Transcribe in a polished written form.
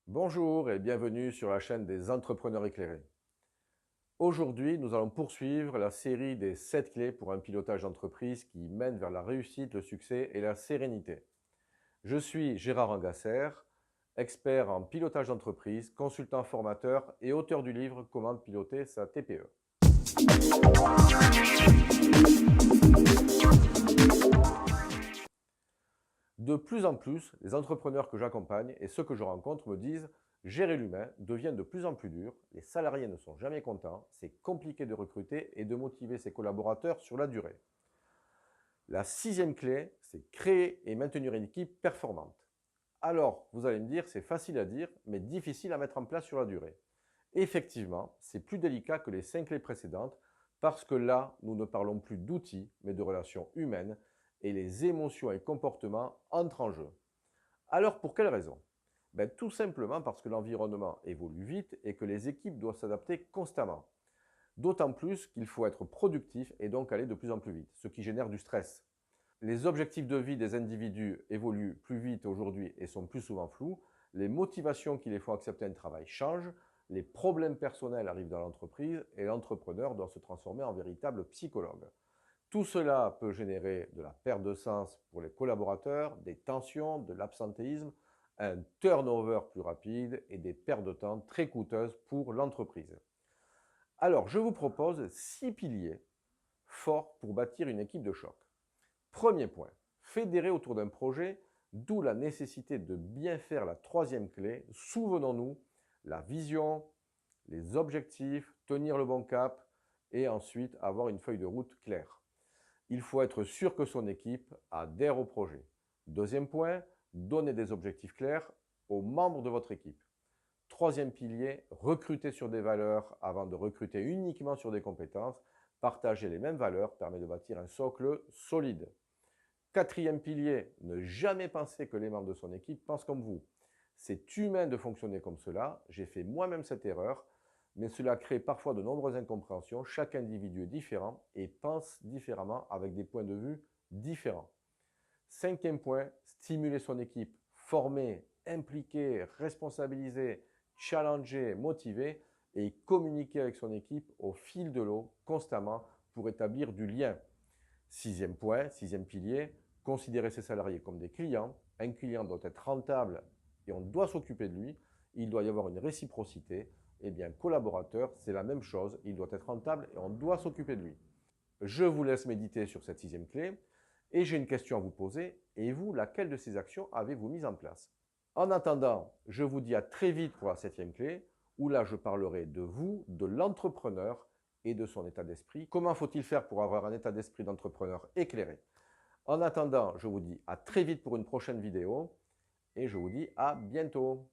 Bonjour et bienvenue sur la chaîne des entrepreneurs éclairés. Aujourd'hui, nous allons poursuivre la série des 7 clés pour un pilotage d'entreprise qui mène vers la réussite, le succès et la sérénité. Je suis Gérard Angasser, expert en pilotage d'entreprise, consultant formateur et auteur du livre Comment piloter sa TPE. De plus en plus, les entrepreneurs que j'accompagne et ceux que je rencontre me disent « Gérer l'humain devient de plus en plus dur, les salariés ne sont jamais contents, c'est compliqué de recruter et de motiver ses collaborateurs sur la durée. » La 6e clé, c'est créer et maintenir une équipe performante. Alors, vous allez me dire, c'est facile à dire, mais difficile à mettre en place sur la durée. Effectivement, c'est plus délicat que les 5 clés précédentes parce que là, nous ne parlons plus d'outils, mais de relations humaines et les émotions et comportements entrent en jeu. Alors, pour quelles raisons? Tout simplement parce que l'environnement évolue vite et que les équipes doivent s'adapter constamment. D'autant plus qu'il faut être productif et donc aller de plus en plus vite, ce qui génère du stress. Les objectifs de vie des individus évoluent plus vite aujourd'hui et sont plus souvent flous. Les motivations qui les font accepter un travail changent. Les problèmes personnels arrivent dans l'entreprise et l'entrepreneur doit se transformer en véritable psychologue. Tout cela peut générer de la perte de sens pour les collaborateurs, des tensions, de l'absentéisme, un turnover plus rapide et des pertes de temps très coûteuses pour l'entreprise. Alors, je vous propose 6 piliers forts pour bâtir une équipe de choc. Premier point, fédérer autour d'un projet, d'où la nécessité de bien faire la 3e clé. Souvenons-nous, la vision, les objectifs, tenir le bon cap et ensuite avoir une feuille de route claire. Il faut être sûr que son équipe adhère au projet. Deuxième point, donner des objectifs clairs aux membres de votre équipe. Troisième pilier, recruter sur des valeurs avant de recruter uniquement sur des compétences. Partager les mêmes valeurs permet de bâtir un socle solide. Quatrième pilier, ne jamais penser que les membres de son équipe pensent comme vous. C'est humain de fonctionner comme cela, j'ai fait moi-même cette erreur, mais cela crée parfois de nombreuses incompréhensions. Chaque individu est différent et pense différemment avec des points de vue différents. Cinquième point, stimuler son équipe, former, impliquer, responsabiliser, challenger, motiver et communiquer avec son équipe au fil de l'eau constamment pour établir du lien. Sixième point, sixième pilier, considérer ses salariés comme des clients. Un client doit être rentable et on doit s'occuper de lui. Il doit y avoir une réciprocité. Eh bien, collaborateur, c'est la même chose. Il doit être rentable et on doit s'occuper de lui. Je vous laisse méditer sur cette 6e clé et j'ai une question à vous poser. Et vous, laquelle de ces actions avez-vous mise en place? En attendant, je vous dis à très vite pour la 7e clé où là, je parlerai de vous, de l'entrepreneur et de son état d'esprit. Comment faut-il faire pour avoir un état d'esprit d'entrepreneur éclairé? En attendant, je vous dis à très vite pour une prochaine vidéo et je vous dis à bientôt.